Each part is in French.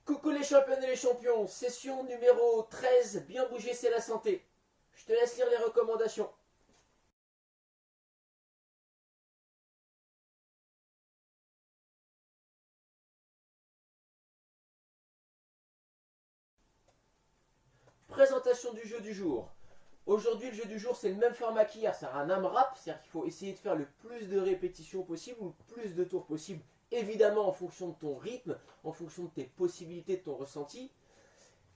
Coucou les championnes et les champions, session numéro 13, bien bouger c'est la santé. Je te laisse lire les recommandations. Présentation du jeu du jour. Aujourd'hui le jeu du jour c'est le même format qu'hier, c'est un AMRAP, c'est-à-dire qu'il faut essayer de faire le plus de répétitions possible ou le plus de tours possible, évidemment en fonction de ton rythme, en fonction de tes possibilités, de ton ressenti.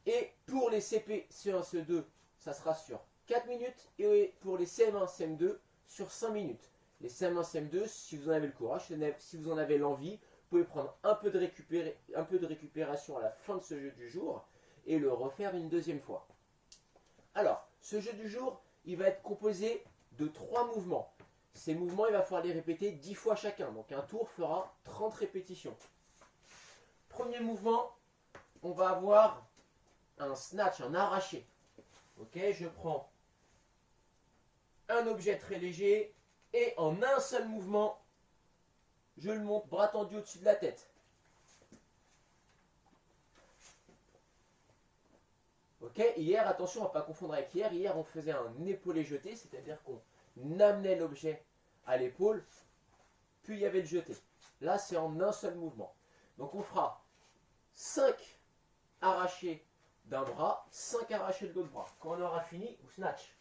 Et pour les CP, CE1, CE2, ça sera sur 4 minutes. Et pour les CM1, CM2, sur 5 minutes. Les CM1, CM2, si vous en avez le courage, si vous en avez l'envie, vous pouvez prendre un peu de récupération à la fin de ce jeu du jour et le refaire une deuxième fois. Alors, ce jeu du jour, il va être composé de 3 mouvements. Ces mouvements, il va falloir les répéter 10 fois chacun. Donc un tour fera 30 répétitions. Premier mouvement, on va avoir un snatch, un arraché. Ok, je prends un objet très léger et en un seul mouvement, je le monte bras tendu au-dessus de la tête. Ok, hier, attention à ne pas confondre avec hier. Hier, on faisait un épaulé jeté, c'est-à-dire qu'on amenait l'objet à l'épaule, puis il y avait le jeté. Là, c'est en un seul mouvement. Donc, on fera 5 arrachés d'un bras, 5 arrachés de l'autre bras. Quand on aura fini, ou snatch,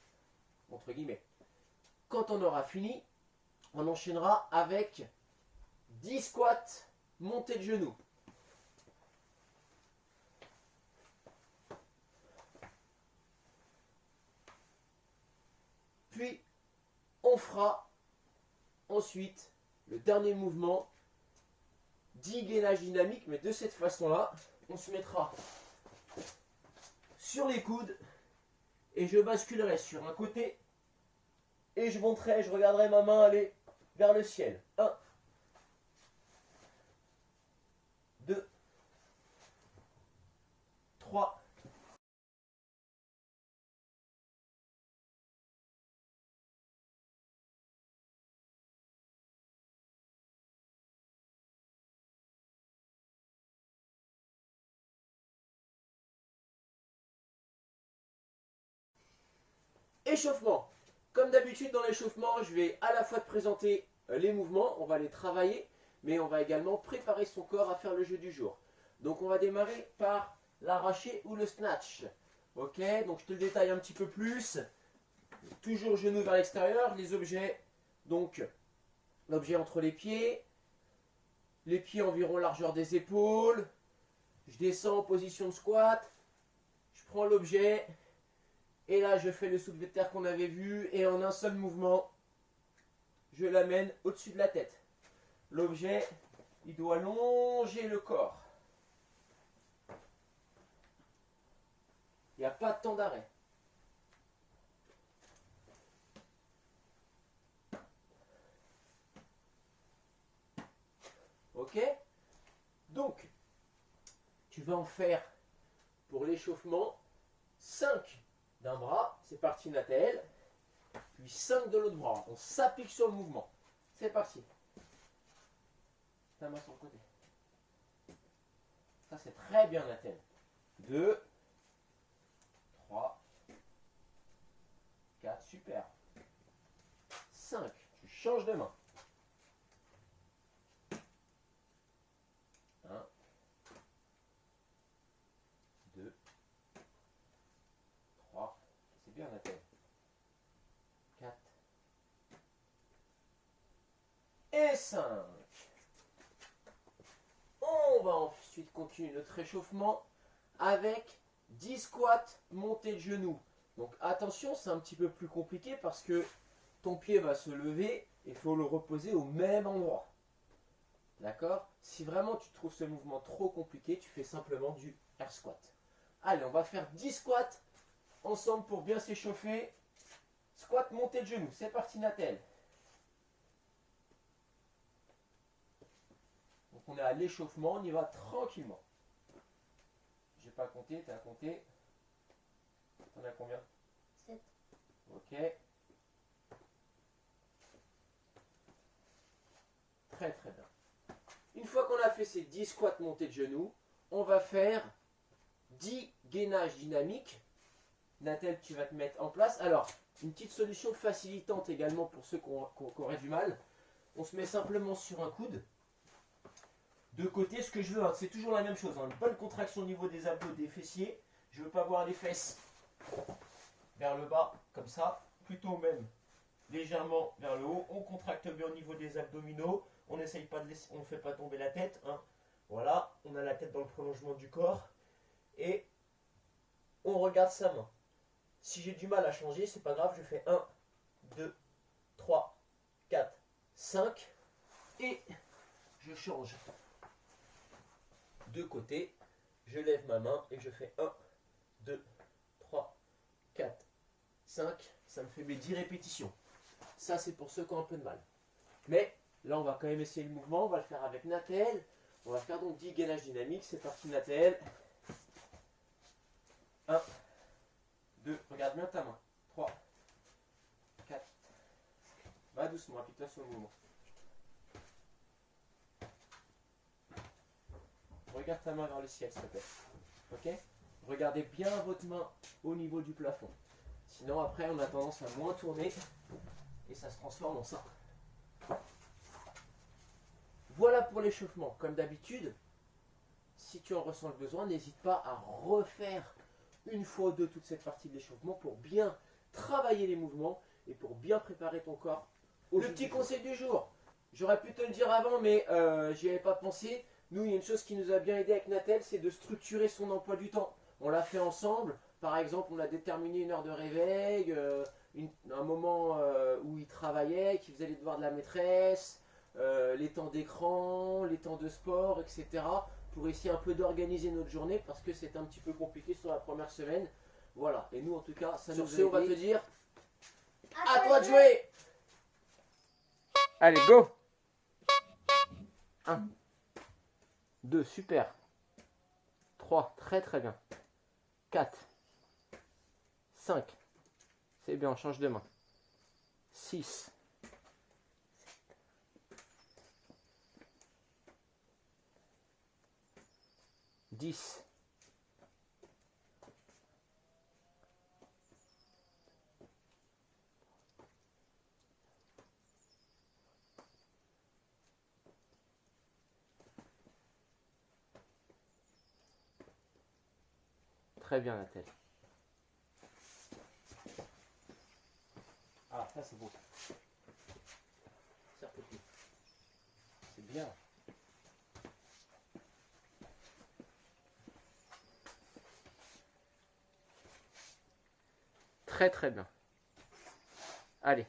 entre guillemets. Quand on aura fini, on enchaînera avec 10 squats montés de genoux. Puis, on fera ensuite le dernier mouvement, 10 gainages dynamiques, mais de cette façon-là, on se mettra sur les coudes et je basculerai sur un côté et je monterai, je regarderai ma main aller vers le ciel. 1, 2, 3, 4. Échauffement. Comme d'habitude dans l'échauffement, je vais à la fois te présenter les mouvements, on va les travailler, mais on va également préparer son corps à faire le jeu du jour. Donc on va démarrer par l'arraché ou le snatch. Ok, donc je te le détaille un petit peu plus. Toujours genoux vers l'extérieur, les objets, donc l'objet entre les pieds environ largeur des épaules. Je descends en position de squat, je prends l'objet, et là je fais le soulevé de terre qu'on avait vu, et en un seul mouvement, je l'amène au-dessus de la tête. L'objet, il doit longer le corps. Il n'y a pas de temps d'arrêt. Ok? Donc, tu vas en faire pour l'échauffement 5 d'un bras, c'est parti Nathalie, puis 5 de l'autre bras. On s'applique sur le mouvement. C'est parti. Ta main sur le côté. Ça c'est très bien Nathalie. 2, 3, 4, super. 5, tu changes de main. 1, 2, 3, c'est bien Nathalie. 4 et 5. On va ensuite continuer notre réchauffement avec 10 squats montés de genoux. Donc attention, c'est un petit peu plus compliqué parce que ton pied va se lever et il faut le reposer au même endroit. D'accord? Si vraiment tu trouves ce mouvement trop compliqué, tu fais simplement du air squat. Allez, on va faire 10 squats ensemble pour bien s'échauffer. Squat monté de genoux. C'est parti Nathalie. Donc on est à l'échauffement, on y va tranquillement. J'ai pas compté, tu as compté. T'en as combien? 7. Ok. Très très bien. Une fois qu'on a fait ces 10 squats montés de genoux, on va faire 10 gainages dynamiques. Nathel, tu vas te mettre en place. Alors, une petite solution facilitante également pour ceux qui auraient du mal. On se met simplement sur un coude. De côté, ce que je veux, hein, c'est toujours la même chose. Hein, une bonne contraction au niveau des abdos, des fessiers. Je ne veux pas voir les fesses vers le bas, comme ça. Plutôt même légèrement vers le haut. On contracte bien au niveau des abdominaux. On n'essaye pas de laisser, on ne fait pas tomber la tête. Hein. Voilà, on a la tête dans le prolongement du corps. Et on regarde sa main. Si j'ai du mal à changer, c'est pas grave, je fais 1, 2, 3, 4, 5 et je change de côté. Je lève ma main et je fais 1, 2, 3, 4, 5. Ça me fait mes 10 répétitions. Ça, c'est pour ceux qui ont un peu de mal. Mais là, on va quand même essayer le mouvement. On va le faire avec Nathel. On va faire donc 10 gainages dynamiques. C'est parti, Nathel. 1, 2, regarde bien ta main. 3, 4. Va doucement, appuie-toi sur le mouvement. Regarde ta main vers le ciel, s'il te plaît. Ok? Regardez bien votre main au niveau du plafond. Sinon, après, on a tendance à moins tourner et ça se transforme en ça. Voilà pour l'échauffement. Comme d'habitude, si tu en ressens le besoin, n'hésite pas à refaire une fois ou deux toute cette partie de l'échauffement pour bien travailler les mouvements et pour bien préparer ton corps au petit conseil du jour. J'aurais pu te le dire avant, mais j'y avais pas pensé. Nous, il y a une chose qui nous a bien aidé avec Nathel, c'est de structurer son emploi du temps. On l'a fait ensemble. Par exemple, on a déterminé une heure de réveil, un moment où il travaillait, qu'il faisait les devoirs de la maîtresse, les temps d'écran, les temps de sport, etc. Pour essayer un peu d'organiser notre journée parce que c'est un petit peu compliqué sur la première semaine. Voilà. Et nous, en tout cas, ça nous a aidé. On va te dire à toi de jouer. Allez, go. 1, 2, super. 3, très très bien. 4, 5, c'est bien, on change de main. 6, 10, 'Très bien, Nathel. Ah, ça c'est beau. Serre-toi. C'est bien. Très très bien. Allez,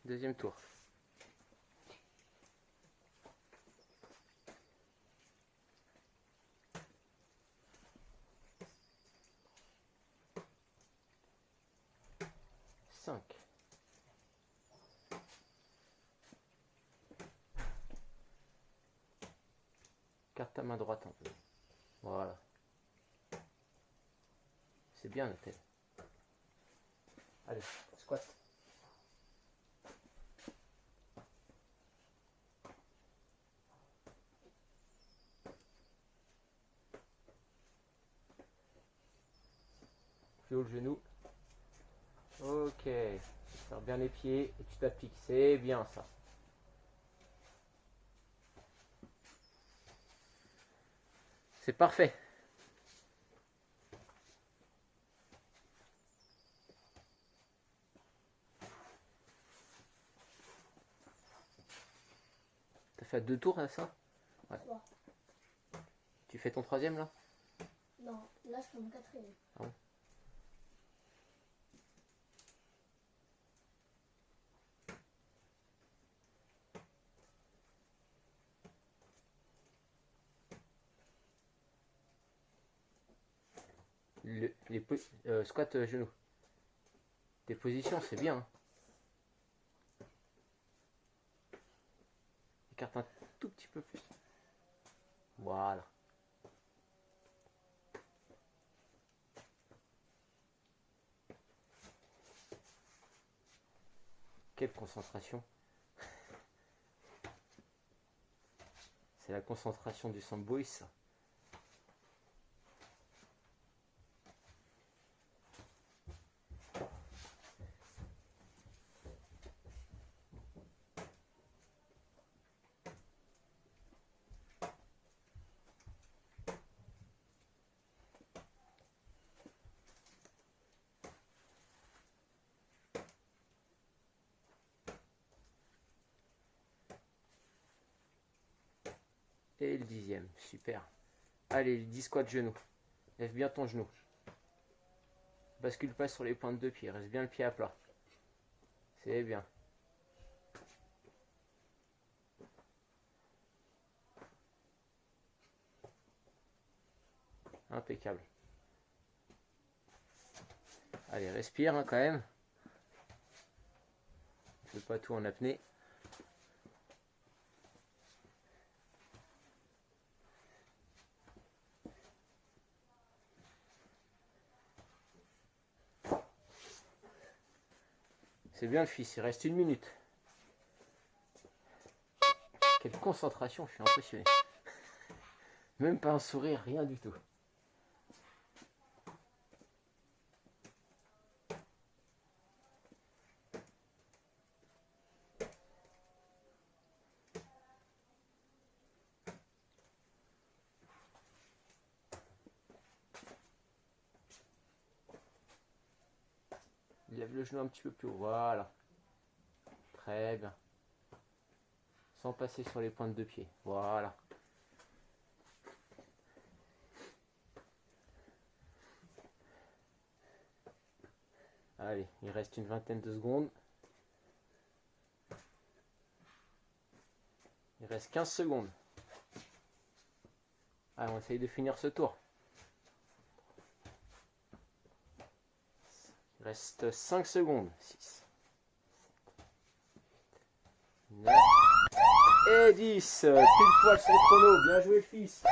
deuxième tour. Garde ta main droite un peu. Voilà. C'est bien, Nathel. Allez, squat. Plus haut le genou. Ok. Serre bien les pieds et tu t'appliques. C'est bien ça. C'est parfait. T'as fait 2 tours, là, ça? Ouais. 3. Tu fais ton 3e, là? Non, là je fais mon 4e. Ah bon? Squat genou. Tes positions, c'est bien. Hein. Écarte un tout petit peu plus. Voilà. Quelle concentration. C'est la concentration du samboï, ça. Et le 10e, super. Allez, le 10 squat genou. Lève bien ton genou. Bascule pas sur les pointes de pied, reste bien le pied à plat. C'est bien. Impeccable. Allez, respire hein, quand même. Fais pas tout en apnée. C'est bien le fils, il reste 1 minute. Quelle concentration, je suis impressionné. Même pas un sourire, rien du tout. Lève le genou un petit peu plus haut, voilà. Très bien. Sans passer sur les pointes de pied, voilà. Allez, il reste une vingtaine de secondes. Il reste 15 secondes. Allez, on essaye de finir ce tour. Il reste 5 secondes. 6, 9 et 10. Pile poil sur le chrono. Bien joué, fils.